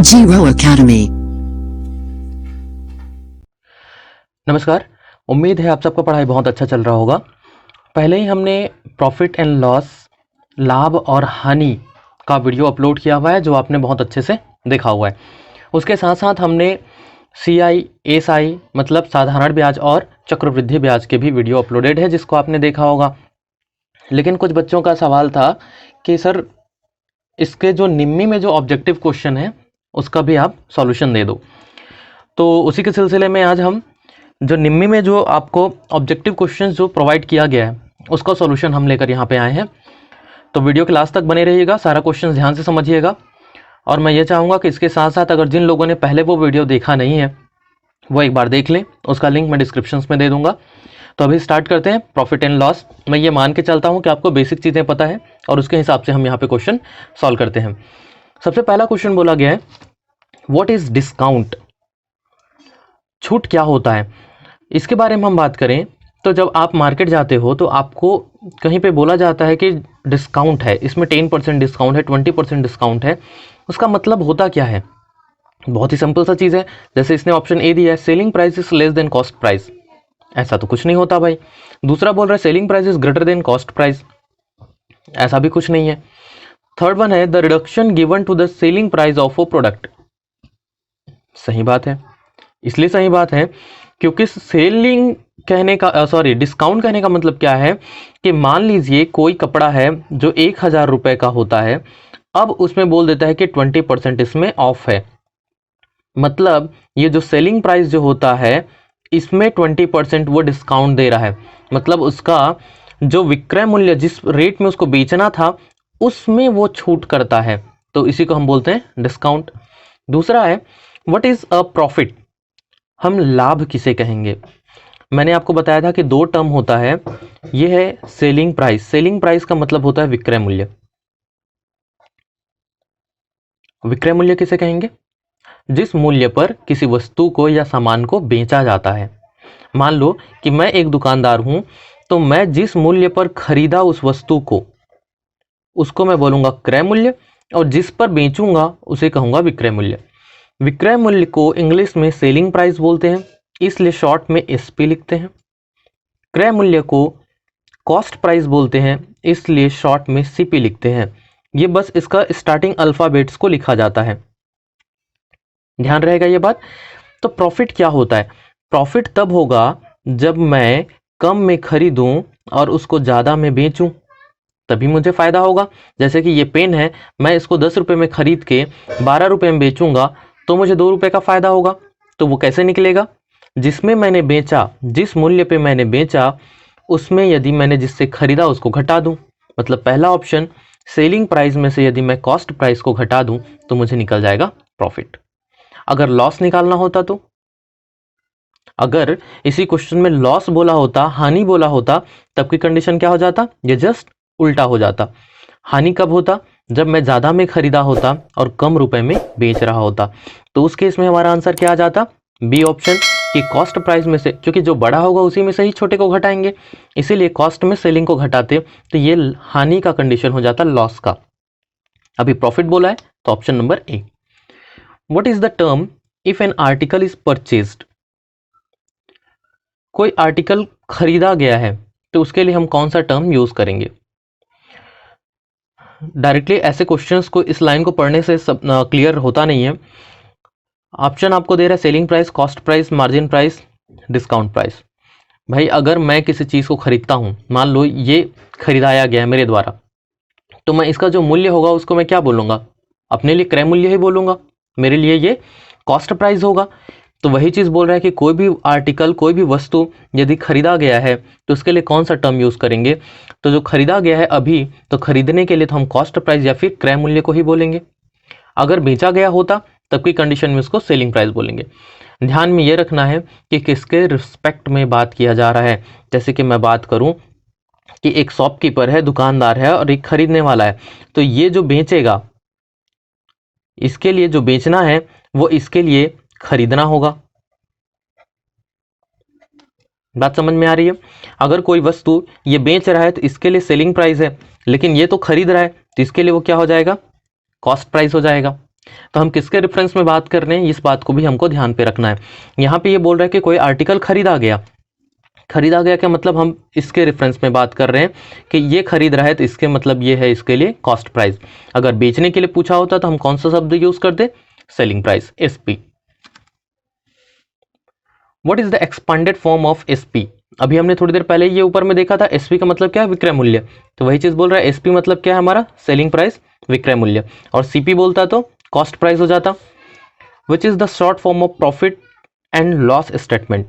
Zero Academy। नमस्कार। उम्मीद है आप सबका पढ़ाई बहुत अच्छा चल रहा होगा। पहले ही हमने प्रॉफिट एंड लॉस, लाभ और हानि का वीडियो अपलोड किया हुआ है जो आपने बहुत अच्छे से देखा हुआ है। उसके साथ साथ हमने CI, SI मतलब साधारण ब्याज और चक्रवृद्धि ब्याज के भी वीडियो अपलोडेड है जिसको आपने देखा होगा। लेकिन कुछ बच्चों का सवाल था कि सर इसके जो निम्मी में जो ऑब्जेक्टिव क्वेश्चन है उसका भी आप सॉल्यूशन दे दो। तो उसी के सिलसिले में आज हम जो निम्मी में जो आपको ऑब्जेक्टिव क्वेश्चंस जो प्रोवाइड किया गया है उसका सॉल्यूशन हम लेकर यहाँ पे आए हैं। तो वीडियो के लास्ट तक बने रहिएगा, सारा क्वेश्चंस ध्यान से समझिएगा। और मैं ये चाहूँगा कि इसके साथ साथ अगर जिन लोगों ने पहले वो वीडियो देखा नहीं है वो एक बार देख लें, उसका लिंक मैं डिस्क्रिप्शन में दे दूँगा। तो अभी स्टार्ट करते हैं प्रॉफिट एंड लॉस। मैं ये मान के चलता हूँ कि आपको बेसिक चीज़ें पता है और उसके हिसाब से हम यहाँ पे क्वेश्चन सॉल्व करते हैं। सबसे पहला क्वेश्चन बोला गया है, व्हाट इज़ डिस्काउंट? छूट क्या होता है? इसके बारे में हम बात करें तो जब आप मार्केट जाते हो तो आपको कहीं पे बोला जाता है कि डिस्काउंट है, इसमें 10% डिस्काउंट है, 20% डिस्काउंट है। उसका मतलब होता क्या है? बहुत ही सिंपल सा चीज़ है। जैसे इसने ऑप्शन ए दिया है, selling price is less than cost price. ऐसा तो कुछ नहीं होता भाई। दूसरा बोल रहा है selling price is greater than cost price. ऐसा भी कुछ नहीं है। थर्ड वन है the reduction given to the selling price of a product. सही बात है। इसलिए सही बात है क्योंकि सेलिंग कहने का डिस्काउंट कहने का मतलब क्या है कि मान लीजिए कोई कपड़ा है जो 1,000 रुपए का होता है, अब उसमें बोल देता है कि 20% इसमें ऑफ है। मतलब ये जो सेलिंग प्राइस जो होता है इसमें 20% वो डिस्काउंट दे रहा है। मतलब उसका जो विक्रय मूल्य जिस रेट में उसको बेचना था उसमें वो छूट करता है, तो इसी को हम बोलते हैं डिस्काउंट। दूसरा है व्हाट इज अ प्रॉफिट? हम लाभ किसे कहेंगे? मैंने आपको बताया था कि दो टर्म होता है। ये है सेलिंग प्राइस। सेलिंग प्राइस का मतलब होता है विक्रय मूल्य। विक्रय मूल्य किसे कहेंगे? जिस मूल्य पर किसी वस्तु को या सामान को बेचा जाता है। मान लो कि मैं एक दुकानदार हूं, तो मैं जिस मूल्य पर खरीदा उस वस्तु को उसको मैं बोलूंगा क्रय मूल्य, और जिस पर बेचूंगा उसे कहूंगा विक्रय मूल्य। विक्रय मूल्य को इंग्लिश में सेलिंग प्राइस बोलते हैं, इसलिए शॉर्ट में SP लिखते हैं। क्रय मूल्य को कॉस्ट प्राइस बोलते हैं, इसलिए शॉर्ट में CP लिखते हैं। ये बस इसका स्टार्टिंग अल्फाबेट्स को लिखा जाता है, ध्यान रहेगा ये बात। तो प्रॉफिट क्या होता है? प्रॉफिट तब होगा जब मैं कम में खरीदूं और उसको ज़्यादा में बेचूं, तभी मुझे फ़ायदा होगा। जैसे कि ये पेन है, मैं इसको 10 रुपये में खरीद के 12 रुपये में बेचूंगा तो मुझे 2 रुपये का फ़ायदा होगा। तो वो कैसे निकलेगा? जिसमें मैंने बेचा, जिस मूल्य पे मैंने बेचा उसमें यदि मैंने जिससे खरीदा उसको घटा दूं। मतलब पहला ऑप्शन सेलिंग प्राइस में से यदि मैं कॉस्ट प्राइस को घटा दूं तो मुझे निकल जाएगा प्रॉफिट। अगर लॉस निकालना होता तो, अगर इसी क्वेश्चन में लॉस बोला होता, हानि बोला होता, तब की कंडीशन क्या हो जाता? ये जस्ट उल्टा हो जाता। हानि कब होता? जब मैं ज़्यादा में खरीदा होता और कम रुपए में बेच रहा होता। तो उस केस में हमारा आंसर क्या आ जाता? बी ऑप्शन, कि कॉस्ट प्राइस में से, क्योंकि जो बड़ा होगा उसी में से ही छोटे को घटाएंगे, इसीलिए कॉस्ट में सेलिंग को घटाते, तो ये हानि का कंडीशन हो जाता लॉस का। अभी प्रॉफिट बोला है तो option number A. What is the term if an article is purchased? कोई आर्टिकल खरीदा गया है तो उसके लिए हम कौन सा टर्म यूज करेंगे? डायरेक्टली ऐसे क्वेश्चंस को, इस लाइन को पढ़ने से सब क्लियर होता नहीं है। ऑप्शन आपको दे रहा है selling price, cost price, margin price, discount price. भाई अगर मैं किसी चीज़ को खरीदता हूँ, मान लो ये खरीदाया गया है मेरे द्वारा, तो मैं इसका जो मूल्य होगा उसको मैं क्या बोलूँगा? अपने लिए क्रय मूल्य ही बोलूँगा, मेरे लिए ये कॉस्ट प्राइस होगा। तो वही चीज़ बोल रहा है कि कोई भी आर्टिकल, कोई भी वस्तु यदि खरीदा गया है तो उसके लिए कौन सा टर्म यूज़ करेंगे? तो जो खरीदा गया है अभी, तो खरीदने के लिए तो हम कॉस्ट प्राइस या फिर क्रय मूल्य को ही बोलेंगे। अगर बेचा गया होता तब की कंडीशन में उसको सेलिंग प्राइस बोलेंगे। ध्यान में ये रखना है कि किसके रिस्पेक्ट में बात किया जा रहा है। जैसे कि मैं बात करूं कि एक शॉपकीपर है, दुकानदार है, और एक खरीदने वाला है, तो ये जो बेचेगा, इसके लिए जो बेचना है वो इसके लिए खरीदना होगा। बात समझ में आ रही है? अगर कोई वस्तु ये बेच रहा है तो इसके लिए सेलिंग प्राइस है, लेकिन ये तो खरीद रहा है तो इसके लिए वो क्या हो जाएगा? कॉस्ट प्राइस हो जाएगा। तो हम किसके रेफरेंस में बात कर रहे हैं, इस बात को भी हमको ध्यान पे रखना है। यहाँ पे ये बोल रहा है कि कोई आर्टिकल खरीदा गया। खरीदा गया क्या मतलब, हम इसके रेफरेंस में बात कर रहे हैं कि ये खरीद रहा है, तो इसके मतलब ये है इसके लिए कॉस्ट प्राइस। अगर बेचने के लिए पूछा होता तो हम कौन सा शब्द यूज करते, selling price, SP. What is the expanded form of SP. अभी हमने थोड़ी देर पहले ये ऊपर में देखा था, एसपी का मतलब क्या है, विक्रय मूल्य। तो वही चीज बोल रहा है, एसपी मतलब क्या है हमारा, सेलिंग प्राइस, विक्रय मूल्य, और सीपी बोलता तो कॉस्ट प्राइस हो जाता। Which is the short form of profit and loss statement.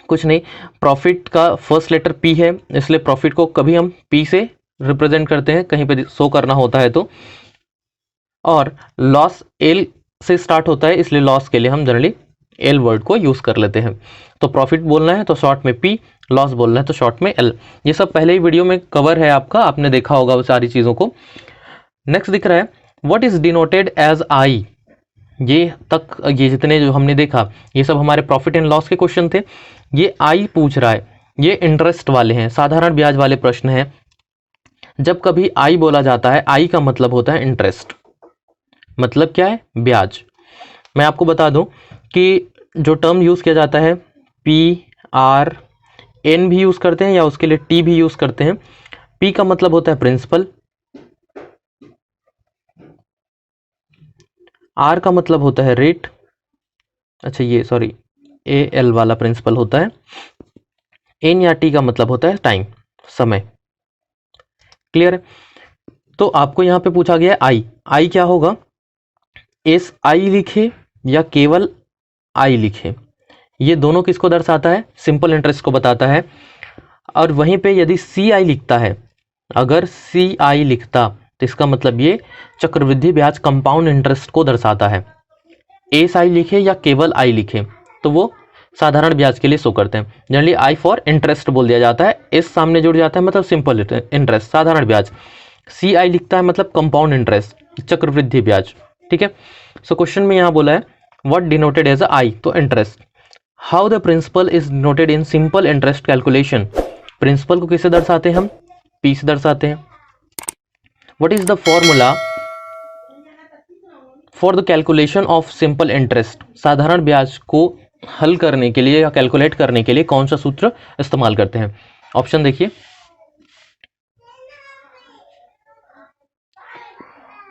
कुछ नहीं, प्रॉफिट का फर्स्ट लेटर पी है, इसलिए प्रॉफिट को कभी हम पी से रिप्रेजेंट करते हैं, कहीं पे शो करना होता है तो। और लॉस एल से स्टार्ट होता है, इसलिए लॉस के लिए हम जनरली एल वर्ड को यूज कर लेते हैं। तो प्रॉफिट बोलना है तो शॉर्ट में पी, लॉस बोलना है तो शॉर्ट में एल। ये सब पहले ही वीडियो में कवर है आपका, आपने देखा होगा वो सारी चीजों को। नेक्स्ट दिख रहा है, what is denoted as I. ये तक ये जितने जो हमने देखा ये सब हमारे प्रॉफिट एंड लॉस के क्वेश्चन थे। ये आई पूछ रहा है, ये इंटरेस्ट वाले हैं, साधारण ब्याज वाले प्रश्न हैं। जब कभी आई बोला जाता है, आई का मतलब होता है इंटरेस्ट, मतलब क्या है, ब्याज। मैं आपको बता दूं कि जो टर्म यूज किया जाता है, पी आर एन भी यूज करते हैं या उसके लिए टी भी यूज करते हैं। पी का मतलब होता है प्रिंसिपल, आर का मतलब होता है रेट, अच्छा ये सॉरी ए एल वाला प्रिंसिपल होता है। एन या टी का मतलब होता है टाइम, समय। क्लियर है। तो आपको यहां पे पूछा गया है आई, आई क्या होगा, एस आई लिखे या केवल आई लिखे, ये दोनों किसको दर्शाता है, सिंपल इंटरेस्ट को बताता है। और वहीं पे यदि सी आई लिखता है, अगर सी आई लिखता तो इसका मतलब ये चक्रवृद्धि ब्याज कंपाउंड इंटरेस्ट को दर्शाता है। एस आई लिखे या केवल आई लिखे तो वो साधारण ब्याज के लिए शो करते हैं। जनरली आई फॉर इंटरेस्ट बोल दिया जाता है, एस सामने जुड़ जाता है मतलब सिंपल इंटरेस्ट, साधारण ब्याज। सी आई लिखता है मतलब कंपाउंड इंटरेस्ट, चक्रवृद्धि ब्याज। ठीक है। सो क्वेश्चन में यहां बोला है व्हाट डिनोटेड एज आई, तो interest. How the principal is noted in simple interest calculation. Principal को किससे दर्शाते हैं हम, पी से दर्शाते हैं। What is the formula for the calculation of simple interest. साधारण ब्याज को हल करने के लिए या कैलकुलेट करने के लिए कौन सा सूत्र इस्तेमाल करते हैं। ऑप्शन देखिए,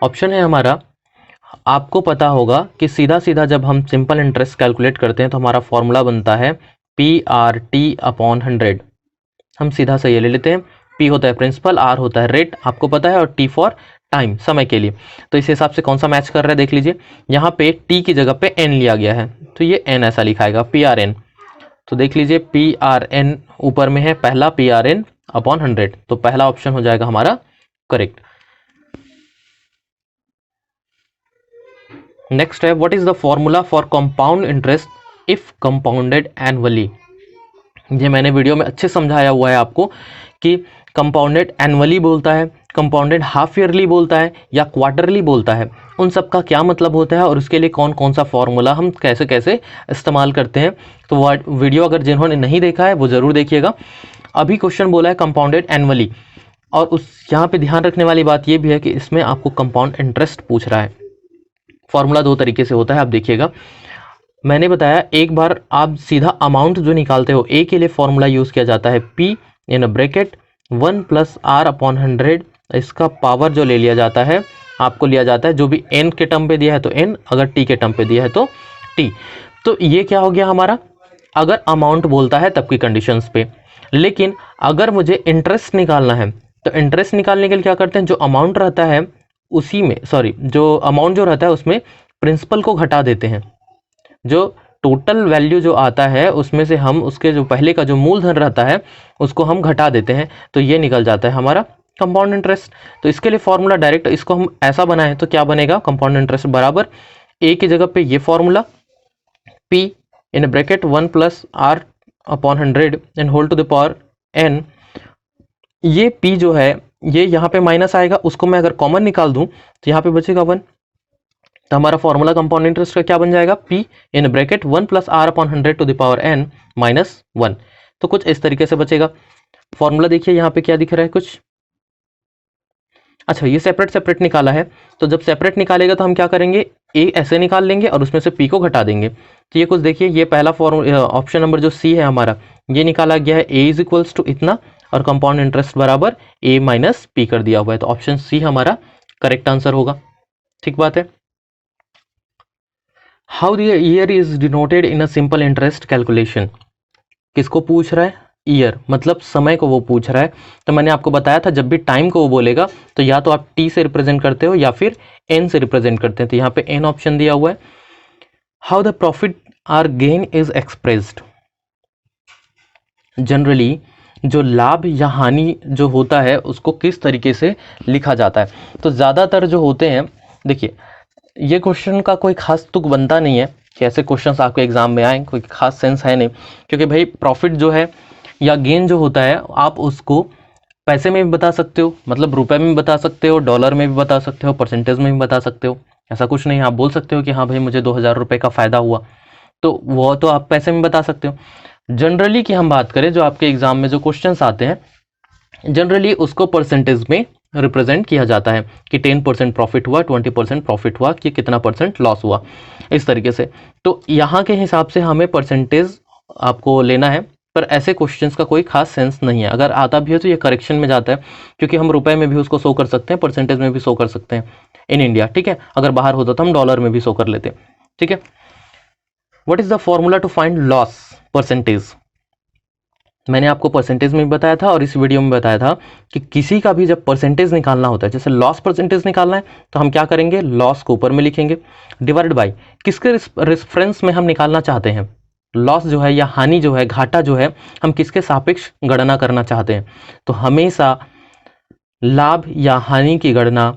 ऑप्शन है हमारा, आपको पता होगा कि सीधा सीधा जब हम सिंपल इंटरेस्ट कैलकुलेट करते हैं तो हमारा फॉर्मूला बनता है पी आर टी अपॉन 100। हम सीधा से ये ले लेते हैं, पी होता है प्रिंसिपल, आर होता है रेट आपको पता है, और टी फॉर टाइम, समय के लिए। तो इस हिसाब से कौन सा मैच कर रहा है देख लीजिए, यहाँ पे टी की जगह पे एन लिया गया है तो ये एन ऐसा लिखाएगा, पी आर एन। तो देख लीजिए पी आर एन ऊपर में है पहला, पी आर एन अपॉन 100, तो पहला ऑप्शन हो जाएगा हमारा करेक्ट। नेक्स्ट है, what is the formula for compound interest if compounded annually. ये मैंने वीडियो में अच्छे समझाया हुआ है आपको कि कंपाउंडेड एनुअली बोलता है, कंपाउंडेड हाफ ईयरली बोलता है या क्वार्टरली बोलता है, उन सब का क्या मतलब होता है और उसके लिए कौन कौन सा फॉर्मूला हम कैसे कैसे इस्तेमाल करते हैं। तो वो वीडियो अगर जिन्होंने नहीं देखा है वो ज़रूर देखिएगा। अभी क्वेश्चन बोला है कंपाउंडेड एनुअली, और उस यहाँ पे ध्यान रखने वाली बात ये भी है कि इसमें आपको कंपाउंड इंटरेस्ट पूछ रहा है। फॉर्मूला दो तरीके से होता है, आप देखिएगा। मैंने बताया एक बार आप सीधा अमाउंट जो निकालते हो, ए के लिए फॉर्मूला यूज किया जाता है P in a bracket 1 plus R upon 100। इसका पावर जो ले लिया जाता है, आपको लिया जाता है जो भी एन के टर्म पे दिया है तो एन, अगर टी के टर्म पे दिया है तो टी। तो ये क्या हो गया हमारा, अगर अमाउंट बोलता है तब की कंडीशंस पे। लेकिन अगर मुझे इंटरेस्ट निकालना है तो इंटरेस्ट निकालने के लिए क्या करते हैं, जो अमाउंट रहता है उसी में, सॉरी जो अमाउंट जो रहता है उसमें प्रिंसिपल को घटा देते हैं। जो टोटल वैल्यू जो आता है उसमें से हम उसके जो पहले का जो मूलधन रहता है उसको हम घटा देते हैं, तो ये निकल जाता है हमारा कंपाउंड इंटरेस्ट। तो इसके लिए फॉर्मूला डायरेक्ट इसको हम ऐसा बनाएं तो क्या बनेगा, कंपाउंड इंटरेस्ट बराबर ए की जगह पे ये formula P in bracket 1 plus R upon 100 and whole to the power N. ये पी जो है ये यहाँ पे माइनस आएगा, उसको मैं अगर कॉमन निकाल दूं तो यहाँ पे बचेगा 1। तो हमारा फॉर्मूला कंपाउंड इंटरेस्ट का क्या बन जाएगा, P in bracket 1 plus R upon 100 to the power N minus 1। तो कुछ इस तरीके से बचेगा। फॉर्मूला देखिए यहाँ पे क्या दिख रहा है, कुछ अच्छा, ये सेपरेट सेपरेट निकाला है, तो जब सेपरेट निकालेगा तो हम क्या करेंगे, ए ऐसे निकाल लेंगे और उसमें से पी को घटा देंगे। तो ये कुछ देखिए, ये पहला ऑप्शन नंबर जो सी है हमारा, ये निकाला गया है ए इज इक्वल्स टू इतना और कंपाउंड इंटरेस्ट बराबर ए माइनस पी कर दिया हुआ है, तो ऑप्शन सी हमारा करेक्ट आंसर होगा। ठीक बात है। How the year is denoted in a simple interest calculation, किसको पूछ रहा है, ईयर मतलब समय को वो पूछ रहा है। तो मैंने आपको बताया था जब भी टाइम को वो बोलेगा तो या तो आप टी से रिप्रेजेंट करते हो या फिर एन से रिप्रेजेंट करते हैं, तो यहाँ पे एन ऑप्शन दिया हुआ है। How the profit or gain is expressed, generally जो लाभ या हानि जो होता है उसको किस तरीके से लिखा जाता है। तो ज़्यादातर जो होते हैं, देखिए ये क्वेश्चन का कोई खास तुक बनता नहीं है कि ऐसे क्वेश्चंस आपके एग्जाम में आए, कोई खास सेंस है नहीं, क्योंकि भाई प्रॉफिट जो है या गेन जो होता है आप उसको पैसे में भी बता सकते हो, मतलब रुपए में भी बता सकते हो, डॉलर में भी बता सकते हो, परसेंटेज में भी बता सकते हो, ऐसा कुछ नहीं है। आप बोल सकते हो कि हाँ भाई मुझे 2000 रुपये का फ़ायदा हुआ, तो वो तो आप पैसे में बता सकते हो। जनरली की हम बात करें, जो आपके एग्जाम में जो क्वेश्चंस आते हैं जनरली उसको परसेंटेज में रिप्रेजेंट किया जाता है कि 10% प्रॉफिट हुआ, 20% प्रॉफिट हुआ, कि कितना परसेंट लॉस हुआ, इस तरीके से। तो यहाँ के हिसाब से हमें परसेंटेज आपको लेना है, पर ऐसे क्वेश्चंस का कोई खास सेंस नहीं है। अगर आता भी है तो ये करेक्शन में जाता है, क्योंकि हम रुपए में भी उसको शो कर सकते हैं, परसेंटेज में भी शो कर सकते हैं इन इंडिया। ठीक है, अगर बाहर होता तो हम डॉलर में भी शो कर लेते। ठीक है, what is the formula to find loss percentage, मैंने आपको परसेंटेज में भी बताया था और इस वीडियो में बताया था कि किसी का भी जब परसेंटेज निकालना होता है, जैसे लॉस परसेंटेज निकालना है तो हम क्या करेंगे, लॉस को ऊपर में लिखेंगे, डिवाइड बाय किसके रेफरेंस में हम निकालना चाहते हैं, लॉस जो है या हानि जो है, घाटा जो है, हम किसके सापेक्ष गणना करना चाहते हैं। तो हमेशा लाभ या हानि की गणना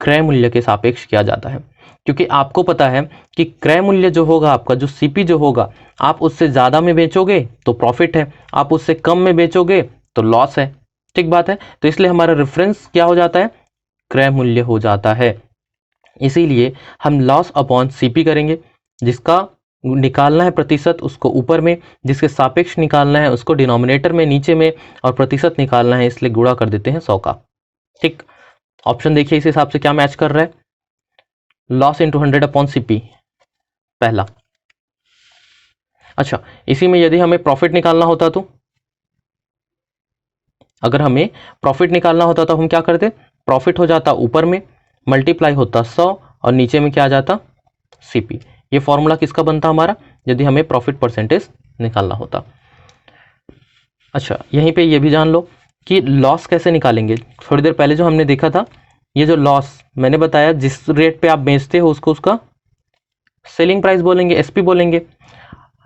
क्रय मूल्य के सापेक्ष किया जाता है, क्योंकि आपको पता है कि क्रय मूल्य जो होगा आपका, जो सीपी जो होगा, आप उससे ज़्यादा में बेचोगे तो प्रॉफिट है, आप उससे कम में बेचोगे तो लॉस है। ठीक बात है, तो इसलिए हमारा रेफरेंस क्या हो जाता है, क्रय मूल्य हो जाता है। इसीलिए हम लॉस अपॉन सीपी करेंगे, जिसका निकालना है प्रतिशत उसको ऊपर में, जिसके सापेक्ष निकालना है उसको डिनोमिनेटर में नीचे में, और प्रतिशत निकालना है इसलिए गुणा कर देते हैं 100 का। ठीक, ऑप्शन देखिए इस हिसाब से क्या मैच कर रहा है, लॉस इंटू 100 अपॉन सीपी पहला। अच्छा, इसी में यदि हमें प्रॉफिट निकालना होता तो, अगर हमें प्रॉफिट निकालना होता तो हम क्या करते, प्रॉफिट हो जाता ऊपर में, मल्टीप्लाई होता 100 और नीचे में क्या आ जाता, सीपी। ये फॉर्मूला किसका बनता हमारा, यदि हमें प्रॉफिट परसेंटेज निकालना होता। अच्छा, यहीं पे ये भी जान लो कि लॉस कैसे निकालेंगे। थोड़ी देर पहले जो हमने देखा था, ये जो लॉस मैंने बताया, जिस रेट पे आप बेचते हो उसको उसका सेलिंग प्राइस बोलेंगे, एसपी बोलेंगे।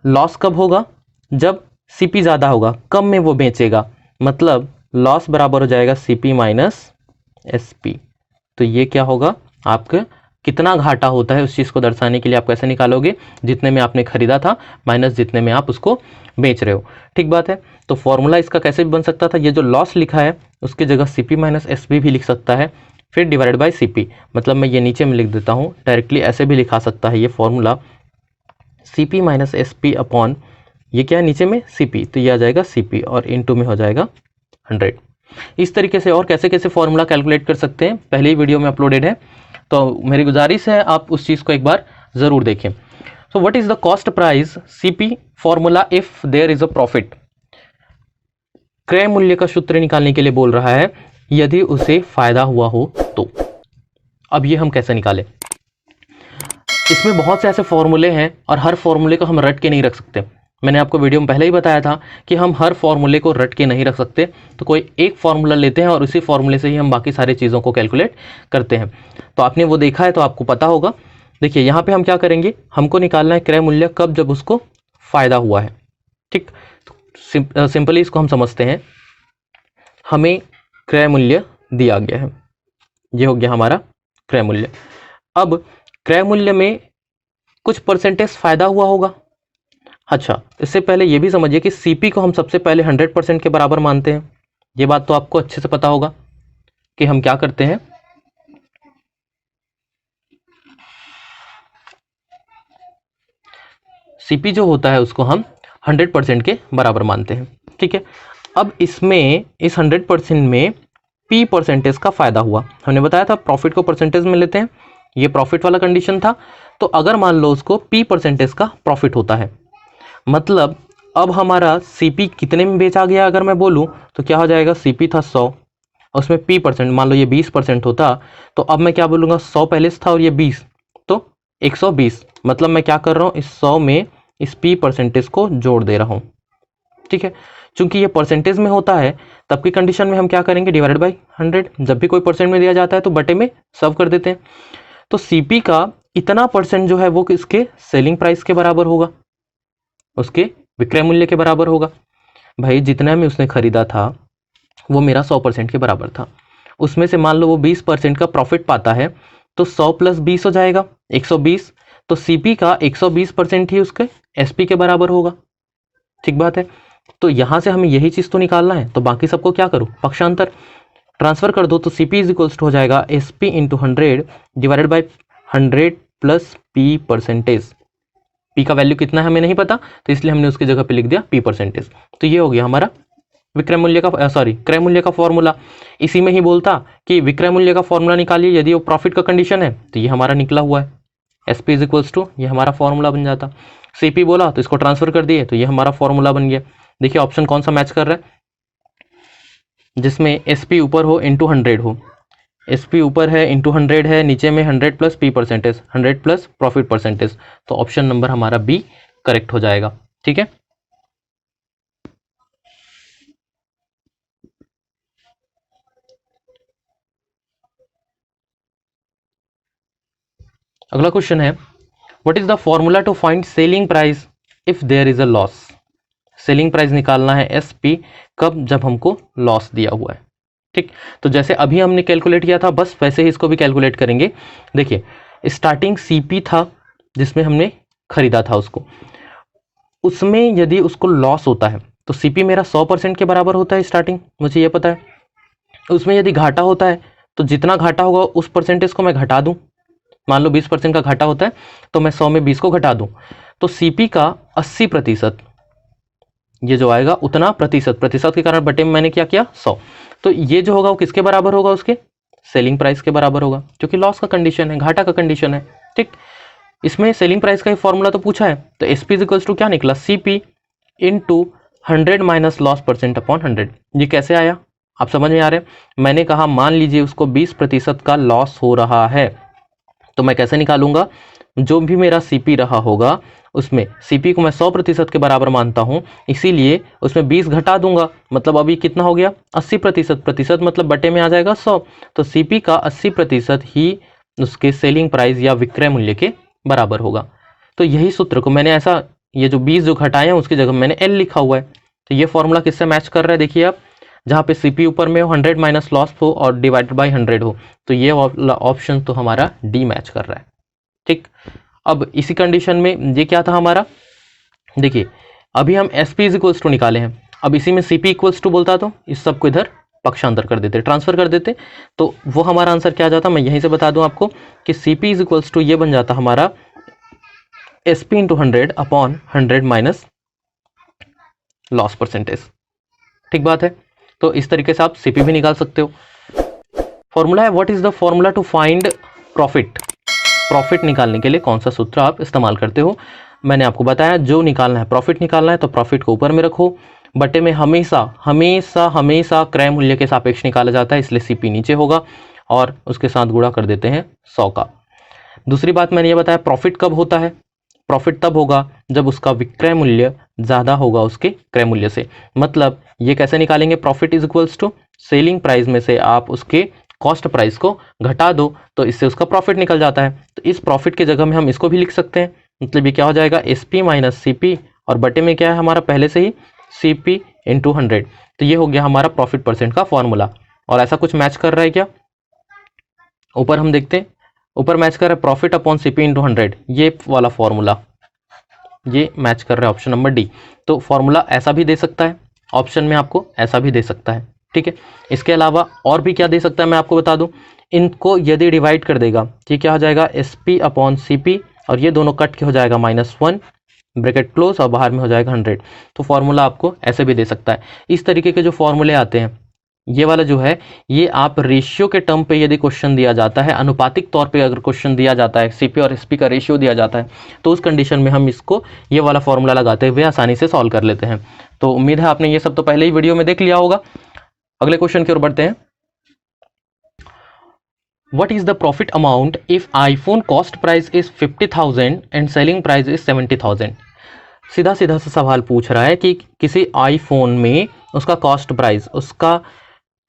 लॉस कब होगा, जब सीपी ज़्यादा होगा, कम में वो बेचेगा, मतलब लॉस बराबर हो जाएगा सीपी माइनस एसपी। तो ये क्या होगा, आपका कितना घाटा होता है उस चीज़ को दर्शाने के लिए आप कैसे निकालोगे, जितने में आपने खरीदा था माइनस जितने में आप उसको बेच रहे हो। ठीक बात है, तो फॉर्मूला इसका कैसे भी बन सकता था, ये जो लॉस लिखा है उसकी जगह सीपी माइनस एसपी भी लिख सकता है, फिर डिवाइडेड बाय सीपी। मतलब मैं ये नीचे में लिख देता हूँ, डायरेक्टली ऐसे भी लिखा सकता है ये formula, CP minus SP upon ये क्या है नीचे में सीपी, तो ये आ जाएगा सीपी और इनटू में हो जाएगा 100। इस तरीके से और कैसे कैसे फॉर्मूला कैलकुलेट कर सकते हैं पहले ही वीडियो में अपलोडेड है, तो मेरी गुजारिश है आप उस चीज़ को एक बार ज़रूर देखें। So what is the cost price CP formula if there is a profit, क्रय मूल्य का सूत्र निकालने के लिए बोल रहा है यदि उसे फायदा हुआ हो तो। अब ये हम कैसे निकालें, इसमें बहुत से ऐसे फॉर्मूले हैं और हर फॉर्मूले को हम रट के नहीं रख सकते। मैंने आपको वीडियो में पहले ही बताया था कि हम हर फॉर्मूले को रट के नहीं रख सकते, तो कोई एक फॉर्मूला लेते हैं और उसी फॉर्मूले से ही हम बाकी सारी चीज़ों को कैलकुलेट करते हैं। तो आपने वो देखा है तो आपको पता होगा। देखिए यहाँ पे हम क्या करेंगे, हमको निकालना है क्रय मूल्य कब, जब उसको फ़ायदा हुआ है। ठीक, तो सिंपली इसको हम समझते हैं, हमें क्रय मूल्य दिया गया है, ये हो गया हमारा क्रय मूल्य। अब क्रय मूल्य में कुछ परसेंटेज फ़ायदा हुआ होगा। अच्छा, इससे पहले ये भी समझिए कि सीपी को हम सबसे पहले 100% के बराबर मानते हैं। ये बात तो आपको अच्छे से पता होगा कि हम क्या करते हैं, सीपी जो होता है उसको हम 100% के बराबर मानते हैं। ठीक है, अब इसमें इस 100% में पी परसेंटेज का फायदा हुआ। हमने बताया था प्रॉफिट को परसेंटेज में लेते हैं, ये प्रॉफिट वाला कंडीशन था। तो अगर मान लो उसको पी परसेंटेज का प्रॉफिट होता है, मतलब अब हमारा सीपी कितने में बेचा गया अगर मैं बोलूं तो क्या हो जाएगा, सीपी था 100, उसमें पी परसेंट मान लो ये 20% होता, तो अब मैं क्या बोलूँगा, 100 पहले से था और ये 20, तो 120। मतलब मैं क्या कर रहा हूँ, इस 100 में इस पी परसेंटेज को जोड़ दे रहा हूँ। ठीक है, चूंकि ये परसेंटेज में होता है तब की कंडीशन में हम क्या करेंगे, डिवाइडेड बाई 100। जब भी कोई परसेंट में दिया जाता है तो बटे में सब कर देते हैं। तो सीपी का इतना परसेंट जो है वो किसके सेलिंग प्राइस के बराबर होगा, उसके विक्रय मूल्य के बराबर होगा। भाई जितना में उसने खरीदा था वो मेरा 100% के बराबर था, उसमें से मान लो वो 20% का प्रॉफिट पाता है, तो 100 प्लस 20 हो जाएगा 120। तो सीपी का 120% ही उसके एसपी के बराबर होगा। ठीक बात है, तो यहां से हमें यही चीज तो निकालना है, तो बाकी सबको क्या करूं, पक्षांतर ट्रांसफर कर दो, तो सीपी इज इक्वल्स टू हो जाएगा SP into 100 divided by 100 plus P percentage. P का वैल्यू कितना है हमें नहीं पता, तो इसलिए हमने उसकी जगह पे लिख दिया पी परसेंटेज। तो ये हो गया हमारा विक्रय मूल्य का क्रय मूल्य का फॉर्मूला। इसी में ही बोलता कि विक्रय मूल्य का फॉर्मूला निकालिए यदि वो प्रॉफिट का कंडीशन है, तो ये हमारा निकला हुआ है एसपी इज इक्वल्स टू, ये हमारा फॉर्मूला बन जाता। सीपी बोला तो इसको ट्रांसफर कर दिए, तो ये हमारा फॉर्मूला बन गया। देखिए ऑप्शन कौन सा मैच कर रहा है, जिसमें एसपी ऊपर हो इंटू 100 हो, एसपी ऊपर है इंटू 100 है, नीचे में 100 plus P percentage, 100 plus profit percentage, तो ऑप्शन नंबर हमारा बी करेक्ट हो जाएगा। ठीक है, अगला क्वेश्चन है, what is the formula to find selling price if there is a loss. Selling price निकालना है एसपी कब, जब हमको लॉस दिया हुआ है। ठीक, तो जैसे अभी हमने कैलकुलेट किया था बस वैसे ही इसको भी कैलकुलेट करेंगे। देखिए स्टार्टिंग सीपी था जिसमें हमने खरीदा था उसको, उसमें यदि उसको लॉस होता है तो सीपी मेरा 100% के बराबर होता है स्टार्टिंग, मुझे ये पता है। उसमें यदि घाटा होता है तो जितना घाटा होगा उस परसेंटेज को मैं घटा दूं, मान लो 20% का घाटा होता है तो मैं 100 में 20 को घटा दूं, तो सीपी का 80% ये जो आएगा उतना प्रतिशत, प्रतिशत के कारण बटे में मैंने क्या किया 100, तो ये जो होगा वो किसके बराबर होगा, उसके सेलिंग प्राइस के बराबर होगा, क्योंकि लॉस का कंडीशन है, घाटा का कंडीशन है। ठीक, इसमें सेलिंग प्राइस का ही फॉर्मूला तो पूछा है, तो एसपी इक्वल्स टू क्या निकला, CP into 100 minus loss percent upon 100। ये कैसे आया आप समझ में आ रहे हैं, मैंने कहा मान लीजिए उसको 20% का लॉस हो रहा है, तो मैं कैसे निकालूंगा, जो भी मेरा सीपी रहा होगा उसमें सीपी को मैं 100% के बराबर मानता हूं, इसीलिए उसमें 20 घटा दूंगा, मतलब अभी कितना हो गया 80%, प्रतिशत मतलब बटे में आ जाएगा 100, तो सीपी का 80% ही उसके सेलिंग प्राइस या विक्रय मूल्य के बराबर होगा। तो यही सूत्र को मैंने ऐसा, ये जो 20 जो घटाए हैं उसकी जगह मैंने एल लिखा हुआ है, तो ये फॉर्मूला किससे मैच कर रहा है, देखिए आप, जहाँ पे सीपी ऊपर में हो 100 माइनस लॉस हो और डिवाइडेड बाई 100 हो, तो ये ऑप्शन तो हमारा डी मैच कर रहा है। ठीक, अब इसी कंडीशन में ये क्या था हमारा, देखिए अभी हम S P is equals to निकाले हैं, अब इसी में सी पी इक्वल्स टू बोलता तो इस सबको इधर पक्षांतर कर देते, ट्रांसफर कर देते, तो वो हमारा आंसर क्या आ जाता, मैं यहीं से बता दूं आपको कि C P is equals to ये बन जाता हमारा S P into 100 upon 100 minus loss percentage. ठीक बात है, तो इस तरीके से आप सीपी भी निकाल सकते हो। फॉर्मूला है what is the formula to find profit, profit निकालने के लिए कौन सा सूत्र आप इस्तेमाल करते हो। मैंने आपको बताया जो निकालना है, प्रॉफिट निकालना है तो प्रॉफिट को ऊपर में रखो, बटे में हमेशा हमेशा हमेशा क्रय मूल्य के सापेक्ष निकाला जाता है, इसलिए सीपी नीचे होगा और उसके साथ गुणा कर देते हैं 100 का। दूसरी बात मैंने ये बताया प्रॉफिट कब होता है, प्रॉफिट तब होगा जब उसका विक्रय मूल्य ज़्यादा होगा उसके क्रय मूल्य से। मतलब ये कैसे निकालेंगे, profit is equals to selling price में से आप उसके कॉस्ट प्राइस को घटा दो तो इससे उसका प्रॉफिट निकल जाता है। तो इस प्रॉफिट की जगह में हम इसको भी लिख सकते हैं, मतलब ये क्या हो जाएगा S P minus C P और बटे में क्या है हमारा पहले से ही सी पी इंटू 100। तो ये हो गया हमारा प्रॉफिट परसेंट का फॉर्मूला। और ऐसा कुछ मैच कर रहा है क्या, ऊपर हम देखते हैं, ऊपर मैच कर रहा है profit upon C P into 100, ये वाला फॉर्मूला ये मैच कर रहा है ऑप्शन नंबर डी। तो फॉर्मूला ऐसा भी दे सकता है ऑप्शन में, आपको ऐसा भी दे सकता है। ठीक है, इसके अलावा और भी क्या दे सकता है मैं आपको बता दूं, इनको यदि डिवाइड कर देगा ठीक क्या हो जाएगा S P upon C P और ये दोनों कट के हो जाएगा -1 ब्रैकेट क्लोज और बाहर में हो जाएगा 100। तो फॉर्मूला आपको ऐसे भी दे सकता है। इस तरीके के जो फॉर्मूले आते हैं ये वाला जो है, ये आप रेशियो के टर्म पे यदि क्वेश्चन दिया जाता है, अनुपातिक तौर पे अगर क्वेश्चन दिया जाता है, सीपी और एसपी का रेशियो दिया जाता है, तो उस कंडीशन में हम इसको ये वाला फॉर्मूला लगाते हुए आसानी से सॉल्व कर लेते हैं। तो उम्मीद है आपने ये सब तो पहले ही वीडियो में देख लिया होगा। अगले क्वेश्चन की ओर बढ़ते हैं। What is the profit amount if iPhone cost price is 50,000 and selling price is 70,000? सीधा सीधा सा सवाल पूछ रहा है कि किसी आईफोन में उसका कॉस्ट प्राइस, उसका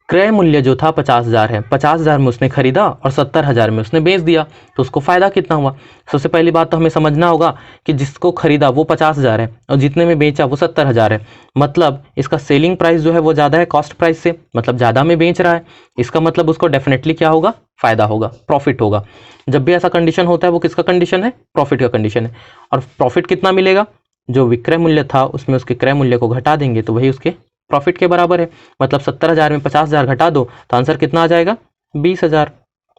क्रय मूल्य जो था 50,000 है, 50,000 में उसने खरीदा और 70,000 में उसने बेच दिया, तो उसको फायदा कितना हुआ। सबसे पहली बात तो हमें समझना होगा कि जिसको खरीदा वो 50,000 है और जितने में बेचा वो 70,000 है, मतलब इसका सेलिंग प्राइस जो है वो ज़्यादा है कॉस्ट प्राइस से, मतलब ज़्यादा में बेच रहा है। इसका मतलब उसको डेफिनेटली क्या होगा, फायदा होगा, प्रॉफिट होगा। जब भी ऐसा कंडीशन होता है वो किसका कंडीशन है, प्रॉफिट का कंडीशन है। और प्रॉफिट कितना मिलेगा, जो विक्रय मूल्य था उसमें उसके क्रय मूल्य को घटा देंगे तो वही उसके प्रॉफिट के बराबर है। मतलब 70,000 में 50,000 घटा दो तो आंसर कितना आ जाएगा, 20,000।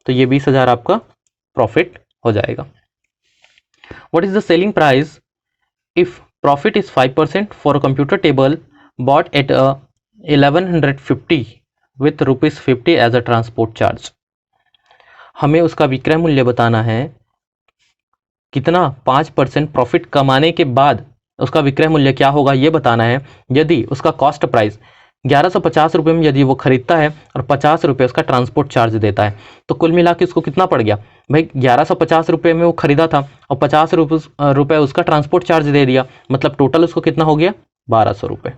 तो ये 20,000 आपका प्रॉफिट हो जाएगा। What is the selling price if profit is 5% for a computer table bought at 1150 with ₹50 as a transport charge. हमें उसका विक्रय मूल्य बताना है, कितना 5% प्रॉफिट कमाने के बाद उसका विक्रय मूल्य क्या होगा ये बताना है। यदि उसका कॉस्ट प्राइस 1150 रुपये में यदि वो खरीदता है और 50 रुपये उसका ट्रांसपोर्ट चार्ज देता है, तो कुल मिला के उसको कितना पड़ गया भाई, 1150 रुपये में वो खरीदा था और 50 रुपये उसका ट्रांसपोर्ट चार्ज दे दिया, मतलब टोटल उसको कितना हो गया, 1200 रुपये।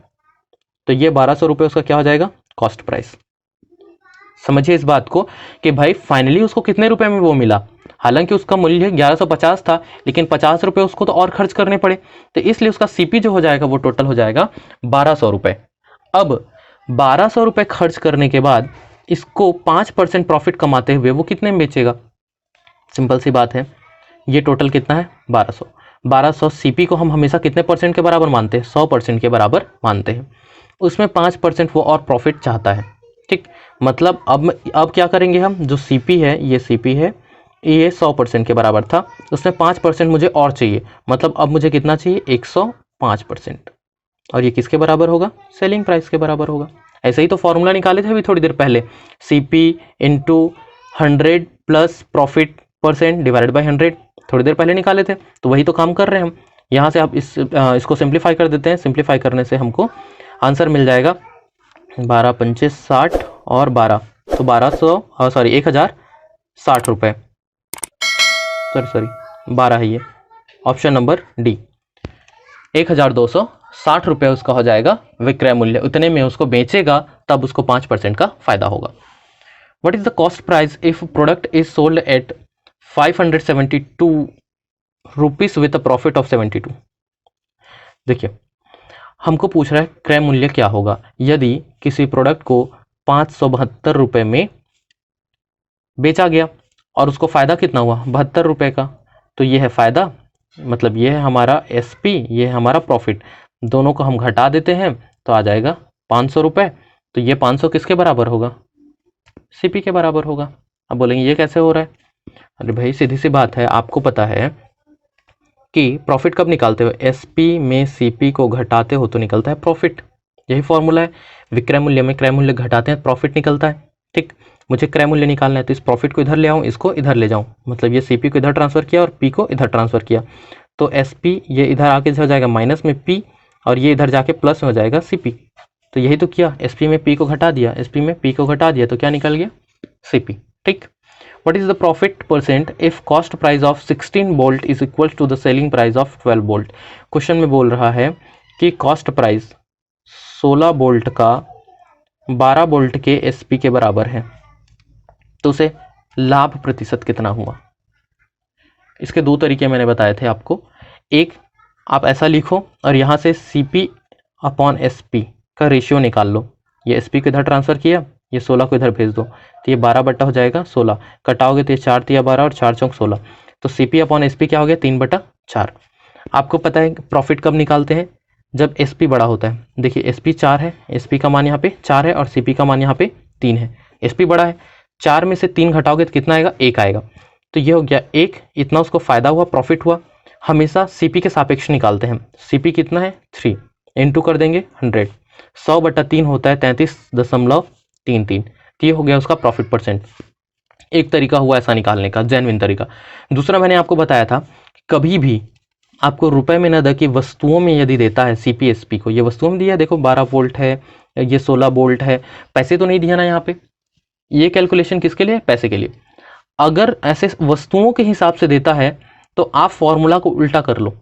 तो ये 1200 रुपये उसका क्या हो जाएगा, कॉस्ट प्राइस। समझिए इस बात को कि भाई फाइनली उसको कितने रुपए में वो मिला, हालांकि उसका मूल्य 1150 था लेकिन 50 रुपये उसको तो और खर्च करने पड़े, तो इसलिए उसका सीपी जो हो जाएगा वो टोटल हो जाएगा 1200 रुपये। अब 1200 रुपये खर्च करने के बाद इसको 5% प्रॉफिट कमाते हुए वो कितने में बेचेगा, सिंपल सी बात है, ये टोटल कितना है 1200। सीपी को हम हमेशा कितने परसेंट के बराबर मानते हैं, 100% के बराबर मानते हैं। उसमें 5% वो और प्रॉफिट चाहता है, ठीक। मतलब अब क्या करेंगे हम, जो सीपी है, ये सीपी है, ये 100% के बराबर था, उसमें 5% मुझे और चाहिए, मतलब अब मुझे कितना चाहिए, 105%। और ये किसके बराबर होगा, सेलिंग प्राइस के बराबर होगा। ऐसे ही तो फॉर्मूला निकाले थे अभी थोड़ी देर पहले, CP into 100 plus profit percent divided by 100, थोड़ी देर पहले निकाले थे, तो वही तो काम कर रहे हैं हम। यहाँ से आप इसको सिंप्लीफाई कर देते हैं, सिंप्लीफाई करने से हमको आंसर मिल जाएगा 12 पंचे 60 और 12, तो 1060 रुपये, सॉरी 12 है ये, ऑप्शन नंबर डी, 1260 रुपये उसका हो जाएगा विक्रय मूल्य। उतने में उसको बेचेगा तब उसको 5% का फायदा होगा। What is the cost price if product is sold at 572 rupees with a profit of 72। देखिए हमको पूछ रहा है क्रय मूल्य क्या होगा यदि किसी प्रोडक्ट को 572 रुपये में बेचा गया और उसको फायदा कितना हुआ, 72 रुपये का। तो ये है फायदा, मतलब ये है हमारा एसपी, ये है हमारा प्रॉफिट, दोनों को हम घटा देते हैं तो आ जाएगा 500 रुपये। तो ये 500 किसके बराबर होगा, सीपी के बराबर होगा। अब बोलेंगे ये कैसे हो रहा है, अरे भाई सीधी सी बात है, आपको पता है कि प्रॉफिट कब निकालते हो, एसपी में सीपी को घटाते हो तो निकलता है प्रॉफिट, यही फॉर्मूला है। विक्रय मूल्य में क्रय मूल्य घटाते हैं प्रॉफिट निकलता है, ठीक। मुझे क्रय मूल्य निकालना है तो इस प्रॉफिट को इधर ले आऊँ, इसको इधर ले जाऊँ, मतलब ये सीपी को इधर ट्रांसफर किया और पी को इधर ट्रांसफर किया, तो एसपी ये इधर आके हो जाएगा माइनस में पी और ये इधर जाके प्लस में हो जाएगा सीपी। तो यही तो किया, एसपी में पी को घटा दिया, एसपी में पी को घटा दिया, तो क्या निकल गया, सीपी, ठीक। What is the profit percent if cost price of 16 bolt is equal to the selling price of 12 bolt. Question में बोल रहा है कि कॉस्ट प्राइस 16 बोल्ट का 12 बोल्ट के एसपी के बराबर है, तो उसे लाभ प्रतिशत कितना हुआ। इसके दो तरीके मैंने बताए थे आपको, एक आप ऐसा लिखो और यहाँ से सीपी अपॉन एसपी का रेशियो निकाल लो, ये एसपी को इधर ट्रांसफर किया, ये 16 को इधर भेज दो, तो ये 12 बट्टा हो जाएगा 16, कटाओगे तो ये 4 तिया 12 और 4 चौक 16, तो सीपी अपॉन एसपी क्या हो गया, 3/4। आपको पता है प्रॉफिट कब निकालते हैं, जब एसपी बड़ा होता है। देखिए एसपी 4 है, एसपी का मान यहाँ पे 4 है और सीपी का मान यहाँ पे 3 है, एसपी बड़ा है, 4 में से 3 घटाओगे तो कितना आएगा, 1 आएगा, तो ये हो गया 1, इतना उसको फायदा हुआ, प्रॉफिट हुआ। हमेशा सीपी के सापेक्ष निकालते हैं, सीपी कितना है 3, इंटू कर देंगे 100, 100/3 होता है 33.3, 3 3। तो ये हो गया उसका प्रॉफिट परसेंट। एक तरीका हुआ ऐसा निकालने का, जेन्युइन तरीका। दूसरा मैंने आपको बताया था कभी भी आपको रुपए में न दे कि वस्तुओं में यदि देता है सीपीएसपी को, ये वस्तुओं में दिया है, देखो 12 वोल्ट है, ये 16 वोल्ट है, पैसे तो नहीं दिया ना यहाँ पे। ये कैलकुलेशन किसके लिए? पैसे के लिए। अगर ऐसे वस्तुओं के हिसाब से देता है तो आप फॉर्मूला को उल्टा कर लो।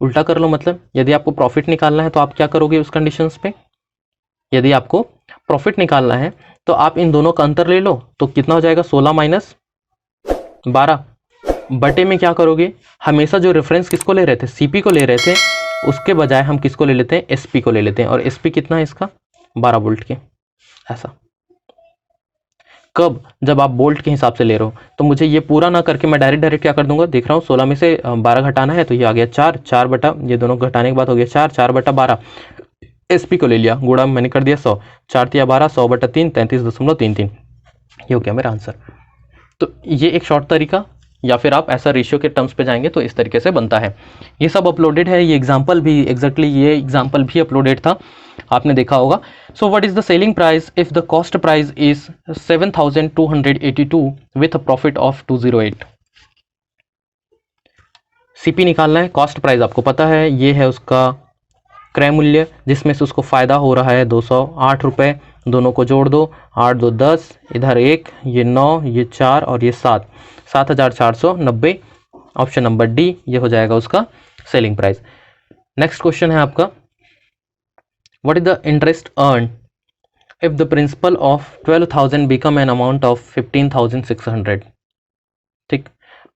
उल्टा कर लो मतलब यदि आपको प्रॉफिट निकालना है तो आप क्या करोगे उस कंडीशंस पे? यदि आपको प्रॉफिट निकालना है तो आप इन दोनों का अंतर ले लो, तो कितना हो जाएगा? 16 माइनस 12 बटे में क्या करोगे? हमेशा जो रेफरेंस किसको ले रहे थे? सीपी को ले रहे थे, उसके बजाय हम किसको ले लेते हैं? एसपी को ले लेते हैं। और एसपी कितना है इसका? 12 वोल्ट के। ऐसा कब? जब आप वोल्ट के हिसाब से ले रहे हो। तो मुझे ये पूरा ना करके मैं डायरेक्ट क्या कर दूंगा, देख रहा हूँ 16 में से 12 घटाना है, तो ये आ गया 4, 4 बटा, ये दोनों घटाने के बाद हो गया 4, 4 बटा 12। एसपी को ले लिया, गुणा मैंने कर दिया 100, 4 तिया 12, 100 बटा 3, 33.33। ये हो गया मेरा आंसर। तो ये एक शॉर्ट तरीका, या फिर आप ऐसा रेशियो के टर्म्स पे जाएंगे तो इस तरीके से बनता है। ये सब अपलोडेड है, ये एग्जाम्पल भी ये एग्जाम्पल भी अपलोडेड था, आपने देखा होगा। सो what is the selling price if the cost price is 7282 with a profit of 208। CP निकालना है, कॉस्ट प्राइस आपको पता है, ये है उसका क्रय मूल्य जिसमें से उसको फायदा हो रहा है 208 रुपये। दोनों को जोड़ दो, 8 2 10, इधर 1, ये 9, ये 4 और ये 7, 7490। ऑप्शन नंबर डी ये हो जाएगा उसका सेलिंग प्राइस। नेक्स्ट क्वेश्चन है आपका, what is the interest earn if the principal of 12,000 become an amount of 15,600। ठीक,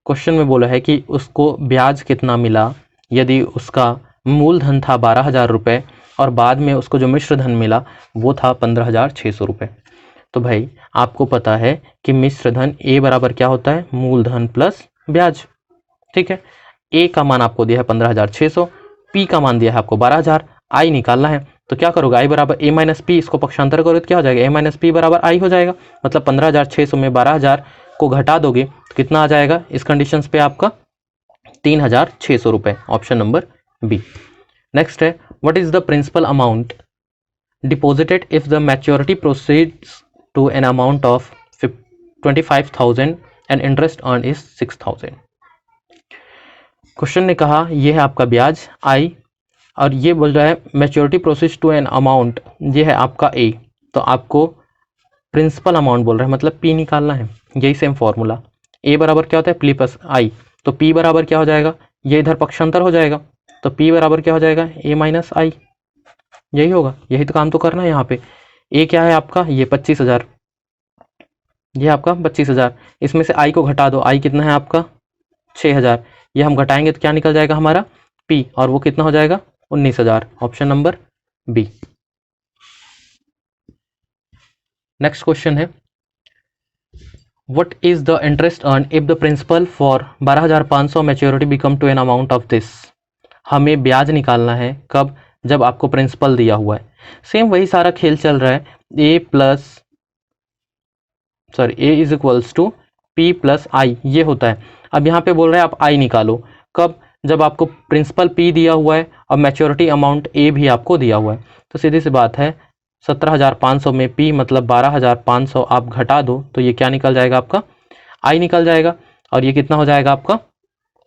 क्वेश्चन में बोला है कि उसको ब्याज कितना मिला यदि उसका मूलधन था 12,000 रुपये और बाद में उसको जो मिश्र धन मिला वो था 15,600 रुपये। तो भाई आपको पता है कि मिश्र धन ए बराबर क्या होता है? मूलधन प्लस ब्याज। ठीक है, ए का मान आपको दिया है 15,600, पी का मान दिया है आपको 12,000, आई निकालना है। तो क्या करोगे? आई बराबर ए माइनस पी, इसको पक्षांतर करोगे तो क्या हो जाएगा? ए माइनस पी बराबर आई हो जाएगा। मतलब 15,600 में 12,000 को घटा दोगे तो कितना आ जाएगा इस कंडीशंस पे? आपका 3,600 रुपये। Option number B. नेक्स्ट है, what is the principal amount deposited if the maturity proceeds to an amount of 25,000 and interest earn is 6,000। Question ने कहा ये है आपका ब्याज आई और ये बोल रहा है maturity proceeds to an amount, ये है आपका ए। तो आपको प्रिंसिपल अमाउंट बोल रहा है, मतलब पी निकालना है। यही सेम फॉर्मूला, ए बराबर क्या होता है? पी प्लस आई। तो पी बराबर क्या हो जाएगा? ये इधर पक्षांतर हो जाएगा, तो पी बराबर क्या हो जाएगा? ए माइनस आई। यही होगा, यही तो काम तो करना है यहाँ पे। ए क्या है आपका? ये 25,000, ये आपका 25,000। इसमें से आई को घटा दो, आई कितना है आपका? 6,000। ये हम घटाएंगे तो क्या निकल जाएगा हमारा? पी, और वो कितना हो जाएगा? 19,000। Option number B. Next question है, what is the interest earn if the principal for 12,500 maturity become to an amount of this. हमें ब्याज निकालना है कब? जब आपको प्रिंसिपल दिया हुआ है। सेम वही सारा खेल चल रहा है, A is equals to P plus I, ये होता है। अब यहाँ पे बोल रहे हैं आप आई निकालो, कब? जब आपको प्रिंसिपल पी दिया हुआ है और मैच्योरिटी अमाउंट ए भी आपको दिया हुआ है। तो सीधी सी बात है, 17,500 में पी मतलब 12,500 आप घटा दो तो ये क्या निकल जाएगा आपका? आई निकल जाएगा। और ये कितना हो जाएगा आपका?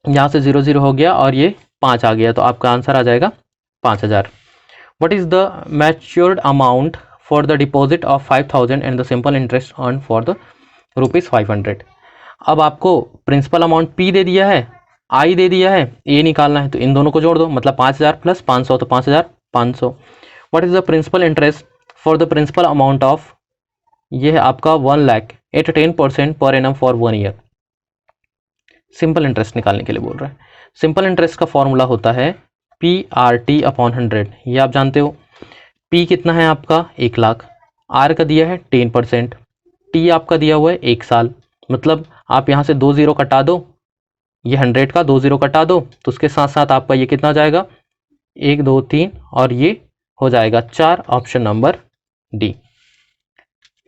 यहाँ से 0 0 हो गया और ये 5 आ गया, तो आपका आंसर आ जाएगा 5,000। What is the matured amount for the deposit of 5,000 and the simple interest earn for the ₹500। अब आपको प्रिंसिपल अमाउंट पी दे दिया है, आई दे दिया है, ए निकालना है, तो इन दोनों को जोड़ दो, मतलब 5,000 प्लस 500 तो 5,500। What is the principal interest for the principal amount of, ये है आपका 1 lakh at 10% per annum for 1 year. Simple interest निकालने के लिए बोल रहा है। सिंपल इंटरेस्ट का फॉर्मूला होता है PRT अपॉन 100, ये आप जानते हो। P कितना है आपका? 1 लाख, R का दिया है 10%, T आपका दिया हुआ है 1 साल। मतलब आप यहाँ से 2 0 कटा दो, ये 100 का 2 0 कटा दो, तो उसके साथ साथ आपका ये कितना जाएगा? 1 2 3 और ये हो जाएगा 4। Option number D.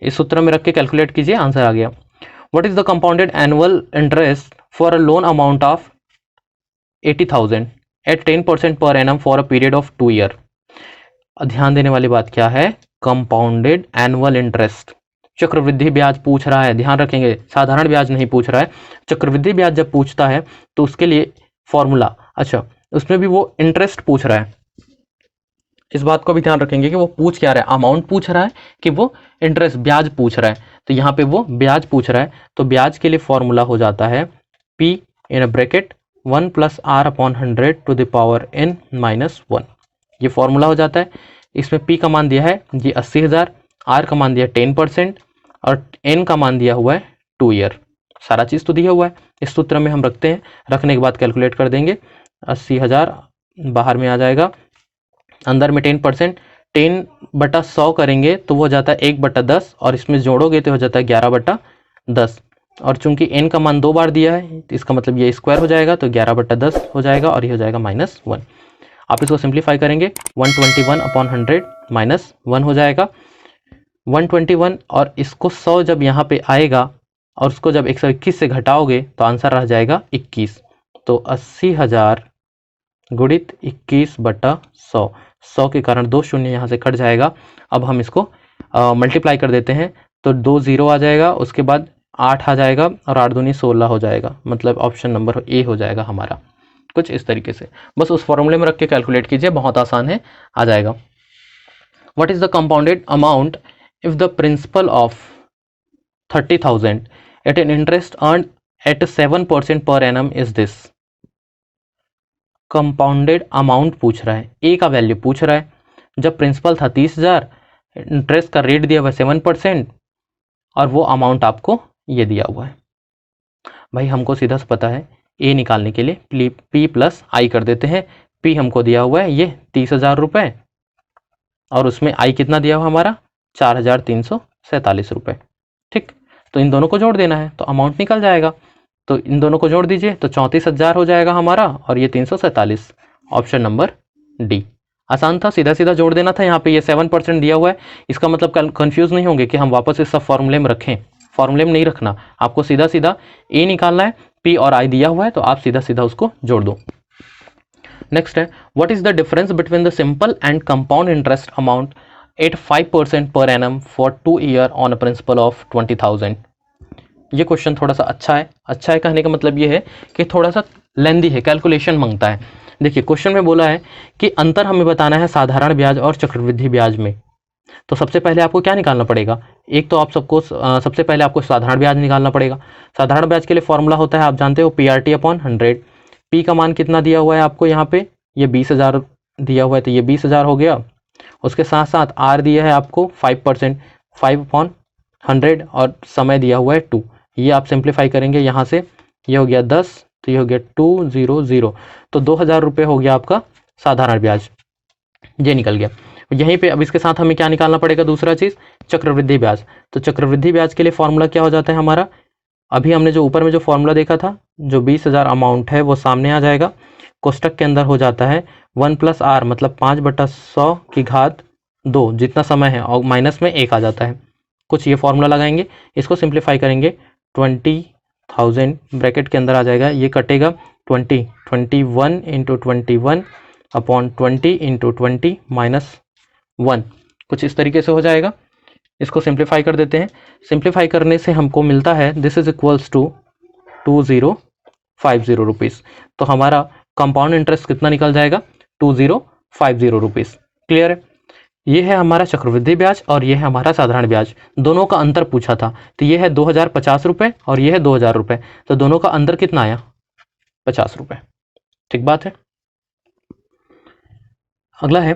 इस सूत्र में रख के कैलकुलेट कीजिए, आंसर आ गया। What is the compounded annual interest for a loan amount of 80,000 at 10% per annum for a period of 2 year. ध्यान देने वाली बात क्या है? कंपाउंडेड एनुअल इंटरेस्ट, चक्रवृद्धि ब्याज पूछ रहा है, ध्यान रखेंगे, साधारण ब्याज नहीं पूछ रहा है। चक्रवृद्धि ब्याज जब पूछता है तो उसके लिए फॉर्मूला, अच्छा उसमें भी वो इंटरेस्ट पूछ रहा है, इस बात को भी ध्यान रखेंगे कि वो पूछ क्या रहा है, अमाउंट पूछ रहा है कि वो इंटरेस्ट ब्याज पूछ रहा है। तो यहाँ पे वो ब्याज पूछ रहा है, तो ब्याज के लिए फॉर्मूला हो जाता है P in a bracket 1 + R/100 to the power n - 1। ये फॉर्मूला हो जाता है। इसमें P का मान दिया है जी 80,000, R का मान दिया 10% और n का मान दिया हुआ है 2 ईयर। सारा चीज़ तो दिया हुआ है, इस सूत्र में हम रखते हैं, रखने के बाद कैलकुलेट कर देंगे। 80,000 बाहर में आ जाएगा, अंदर में 10%, 10/100 करेंगे तो वो हो जाता है 1/10 और इसमें जोड़ोगे तो हो जाता है 11/10। और चूंकि n का मान 2 बार दिया है तो इसका मतलब ये स्क्वायर हो जाएगा, तो 11/10 हो जाएगा और ये हो जाएगा -1। आप इसको सिंप्लीफाई करेंगे 121/100 -1 हो जाएगा 121, और इसको 100 जब यहाँ पे आएगा और उसको जब 121 से घटाओगे तो आंसर रह जाएगा 21। तो 80,000 गुणित 21/100, 100 के कारण 2 शून्य यहाँ से कट जाएगा। अब हम इसको मल्टीप्लाई कर देते हैं तो 2 0 आ जाएगा, उसके बाद 8 आ जाएगा और 8 दूनी 16 हो जाएगा, मतलब ऑप्शन नंबर ए हो जाएगा हमारा। कुछ इस तरीके से बस उस फॉर्मूले में रख के कैलकुलेट कीजिए, बहुत आसान है, आ जाएगा। What is the compounded amount if the principal of 30,000 at an interest earn at 7% per annum is this. Compounded amount पूछ रहा है, ए का वैल्यू पूछ रहा है। जब प्रिंसिपल था 30,000, इंटरेस्ट का रेट दिया हुआ 7% और वो अमाउंट आपको ये दिया हुआ है। भाई हमको सीधा से पता है, ए निकालने के लिए P + I कर देते हैं। P हमको दिया हुआ है ये 30,000 रुपये और उसमें I कितना दिया हुआ हमारा 4,347 रुपये। ठीक, तो इन दोनों को जोड़ देना है तो अमाउंट निकल जाएगा। तो इन दोनों को जोड़ दीजिए तो 34,000 हो जाएगा हमारा और ये 347, ऑप्शन नंबर डी। आसान था, सीधा सीधा जोड़ देना था। यहाँ पे ये 7% दिया हुआ है, इसका मतलब कंफ्यूज नहीं होंगे कि हम वापस इस सब फॉर्मूले में रखें, फॉर्मूले में नहीं रखना, आपको सीधा सीधा ए निकालना है। पी और आई दिया हुआ है तो आप सीधा सीधा उसको जोड़ दो। नेक्स्ट है, what is the difference between the simple and compound interest amount at 5% पर annum for 2 year on a principal of 20,000। ये क्वेश्चन थोड़ा सा अच्छा है। अच्छा है कहने का मतलब ये है कि थोड़ा सा लेंदी है, कैलकुलेशन मांगता है। देखिए क्वेश्चन में बोला है कि अंतर हमें बताना है साधारण ब्याज और चक्रवृद्धि ब्याज में। तो सबसे पहले आपको क्या निकालना पड़ेगा, एक तो आप सबको सबसे पहले आपको साधारण ब्याज निकालना पड़ेगा। साधारण ब्याज के लिए फॉर्मूला होता है, आप जानते हो, PRT/100। पी का मान कितना दिया हुआ है आपको यहाँ पे, ये 20,000 दिया हुआ है तो ये 20,000 हो गया। उसके साथ साथ आर दिया है आपको 5%, 5/100 और समय दिया हुआ है 2। ये आप सिंप्लीफाई करेंगे, यहाँ से ये हो गया 10 तो ये हो गया 200, तो 2,000 रुपये हो गया आपका साधारण ब्याज, ये निकल गया। यहीं पे अब इसके साथ हमें क्या निकालना पड़ेगा, दूसरा चीज़ चक्रवृद्धि ब्याज। तो चक्रवृद्धि ब्याज के लिए फॉर्मूला क्या हो जाता है हमारा, अभी हमने जो ऊपर में जो फॉर्मूला देखा था, जो 20,000 अमाउंट है वो सामने आ जाएगा, कोष्टक के अंदर हो जाता है 1 + R मतलब 5/100 की घात 2, जितना समय है, और माइनस में 1 आ जाता है। कुछ ये फॉर्मूला लगाएंगे, इसको सिंप्लीफाई करेंगे 20,000 ब्रैकेट के अंदर आ जाएगा, ये कटेगा 21 × 21 अपॉन 20 × 20 -1, कुछ इस तरीके से हो जाएगा। इसको सिंप्लीफाई कर देते हैं, सिंप्लीफाई करने से हमको मिलता है this is equals to 2050 rupees. तो हमारा कंपाउंड इंटरेस्ट कितना निकल जाएगा, 2050 रुपीज़। क्लियर है, ये है हमारा चक्रवृद्धि ब्याज और ये है हमारा साधारण ब्याज। दोनों का अंतर पूछा था, तो ये है 2,050 रुपये और ये है 2,000 रुपये, तो दोनों का अंतर कितना आया, 50 रुपये। ठीक बात है। अगला है,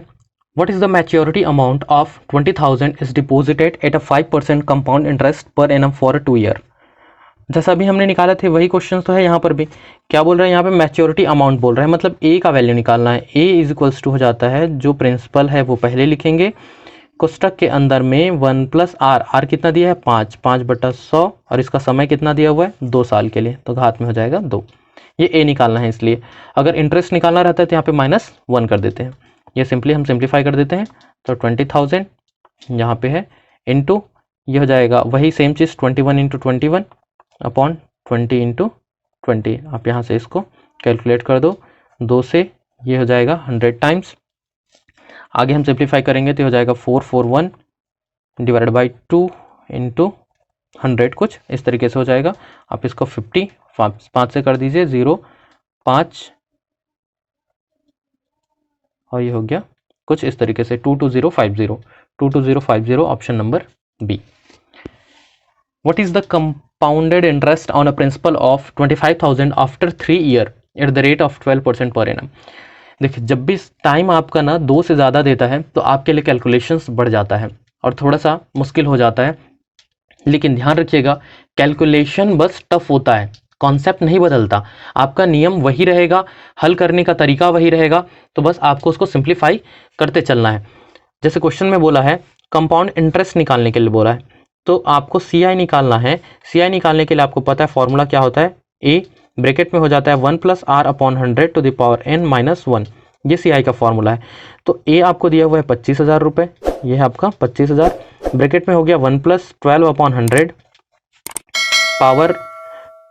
what is the maturity amount of 20,000 is deposited at a 5% compound interest पर एनम फॉर 2 ईयर। जैसा अभी हमने निकाला थे वही क्वेश्चन तो है यहाँ पर भी। क्या बोल रहा है यहाँ पे, मैच्योरिटी अमाउंट बोल रहा है, मतलब ए का वैल्यू निकालना है। ए इज इक्वल्स टू हो जाता है, जो प्रिंसिपल है वो पहले लिखेंगे, कोष्टक के अंदर में 1 + R, R कितना दिया है 5, 5/100 और इसका समय कितना दिया हुआ है 2 साल के लिए, तो घात में हो जाएगा 2। ये ए निकालना है, इसलिए अगर इंटरेस्ट निकालना रहता है तो यहाँ पे -1 कर देते हैं। ये सिंपली हम सिंप्लीफाई कर देते हैं, तो 20,000 यहाँ पे है इंटू, ये हो जाएगा वही सेम चीज़ 21 × 21 अपॉन 20 × 20। आप यहाँ से इसको कैलकुलेट कर दो, 2 से ये हो जाएगा 100 टाइम्स, आगे हम सिंप्लीफाई करेंगे तो हो जाएगा 441 / 2 इंटू 100 कुछ इस तरीके से हो जाएगा। आप इसको 50 5 से कर दीजिए, 0 5 और ये हो गया कुछ इस तरीके से 22050 option number B. What is the compounded interest on a principal of 25,000 after 3 year at the rate of 12% per annum. देखिए जब भी टाइम आपका ना 2 से ज़्यादा देता है तो आपके लिए कैलकुलेशंस बढ़ जाता है और थोड़ा सा मुश्किल हो जाता है, लेकिन ध्यान रखिएगा कैलकुलेशन बस टफ होता है, कॉन्सेप्ट नहीं बदलता, आपका नियम वही रहेगा, हल करने का तरीका वही रहेगा, तो बस आपको उसको सिंप्लीफाई करते चलना है। जैसे क्वेश्चन में बोला है कंपाउंड इंटरेस्ट निकालने के लिए बोला है, तो आपको CI निकालना है। CI निकालने के लिए आपको पता है फॉर्मूला क्या होता है, ए ब्रैकेट में हो जाता है 1 + r/100 to the power n-1, ये CI का फॉर्मूला है। तो ए आपको दिया हुआ है 25,000 रुपये, ये है आपका 25,000, ब्रैकेट में हो गया 1 + 12/100, पावर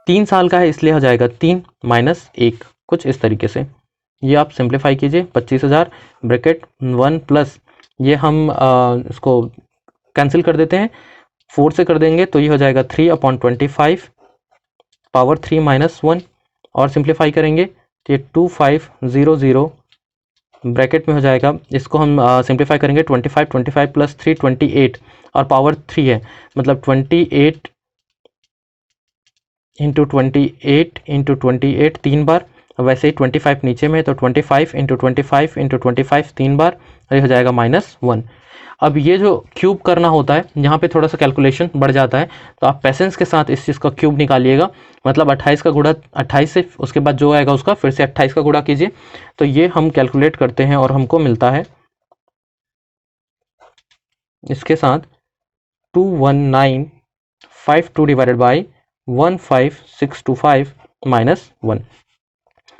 3 साल का है इसलिए हो जाएगा 3 - 1 कुछ इस तरीके से। ये आप सिंप्लीफाई कीजिए, 25,000 ब्रैकेट 1 प्लस ये हम इसको कैंसिल कर देते हैं, 4 से कर देंगे तो ये हो जाएगा 3/25 पावर 3 - 1 और सिंप्लीफाई करेंगे तो ये 2500 ब्रैकेट में हो जाएगा। इसको हम सिंप्लीफाई करेंगे 25 + 3 28 और पावर 3 है, मतलब 28 × 28 × 28 3 बार, वैसे ही 25 नीचे में तो 25 × 25 × 25 3 बार, ये हो जाएगा -1। अब ये जो क्यूब करना होता है यहाँ पे थोड़ा सा कैलकुलेशन बढ़ जाता है, तो आप पेशेंस के साथ इस चीज़ का क्यूब निकालिएगा, मतलब 28 का गुणा 28 से उसके बाद जो आएगा उसका फिर से 28 का गुणा कीजिए। तो ये हम कैलकुलेट करते हैं और हमको मिलता है इसके साथ 21952 डिवाइडेड बाई 15625 -1।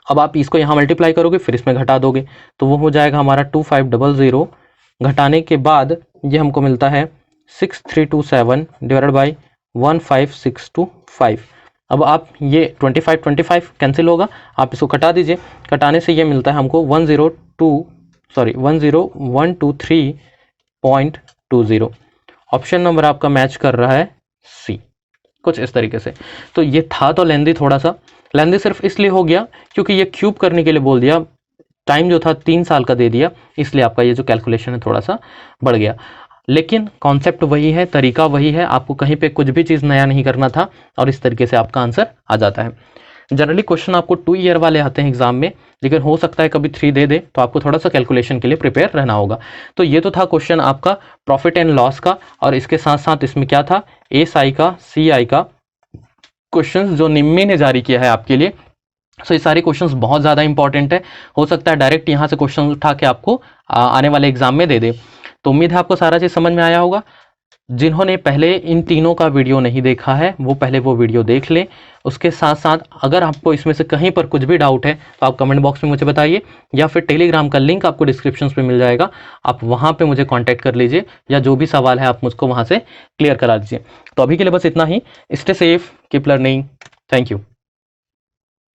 अब आप इसको यहाँ मल्टीप्लाई करोगे फिर इसमें घटा दोगे तो वो हो जाएगा हमारा 2500, घटाने के बाद ये हमको मिलता है 6327 डिवाइडेड बाई 15625। अब आप ये 25 कैंसिल होगा, आप इसको कटा दीजिए, कटाने से ये मिलता है हमको 10123.20। ऑप्शन नंबर आपका मैच कर रहा है सी, कुछ इस तरीके से। तो ये था तो लेंदी, थोड़ा सा लेंदी सिर्फ इसलिए हो गया क्योंकि ये क्यूब करने के लिए बोल दिया, टाइम जो था 3 साल का दे दिया, इसलिए आपका ये जो कैलकुलेशन है थोड़ा सा बढ़ गया, लेकिन कॉन्सेप्ट वही है, तरीका वही है, आपको कहीं पे कुछ भी चीज़ नया नहीं करना था और इस तरीके से आपका आंसर आ जाता है। जनरली क्वेश्चन आपको 2 ईयर वाले आते हैं एग्जाम में, लेकिन हो सकता है कभी 3 दे दे, तो आपको थोड़ा सा कैलकुलेशन के लिए प्रिपेयर रहना होगा। तो ये तो था क्वेश्चन आपका प्रॉफिट एंड लॉस का, और इसके साथ साथ इसमें क्या था, SI का, CI का क्वेश्चन जो निम्मी ने जारी किया है आपके लिए। सो ये सारे क्वेश्चंस बहुत ज़्यादा इंपॉर्टेंट है, हो सकता है डायरेक्ट यहाँ से क्वेश्चन उठा के आपको आने वाले एग्जाम में दे दे। तो उम्मीद है आपको सारा चीज़ समझ में आया होगा। जिन्होंने पहले इन तीनों का वीडियो नहीं देखा है वो पहले वो वीडियो देख लें। उसके साथ साथ अगर आपको इसमें से कहीं पर कुछ भी डाउट है तो आप कमेंट बॉक्स में मुझे बताइए, या फिर टेलीग्राम का लिंक आपको डिस्क्रिप्शन में मिल जाएगा, आप वहाँ पे मुझे कांटेक्ट कर लीजिए, या जो भी सवाल है आप मुझको वहाँ से क्लियर करा दीजिए। तो अभी के लिए बस इतना ही। Stay safe, keep learning, thank you.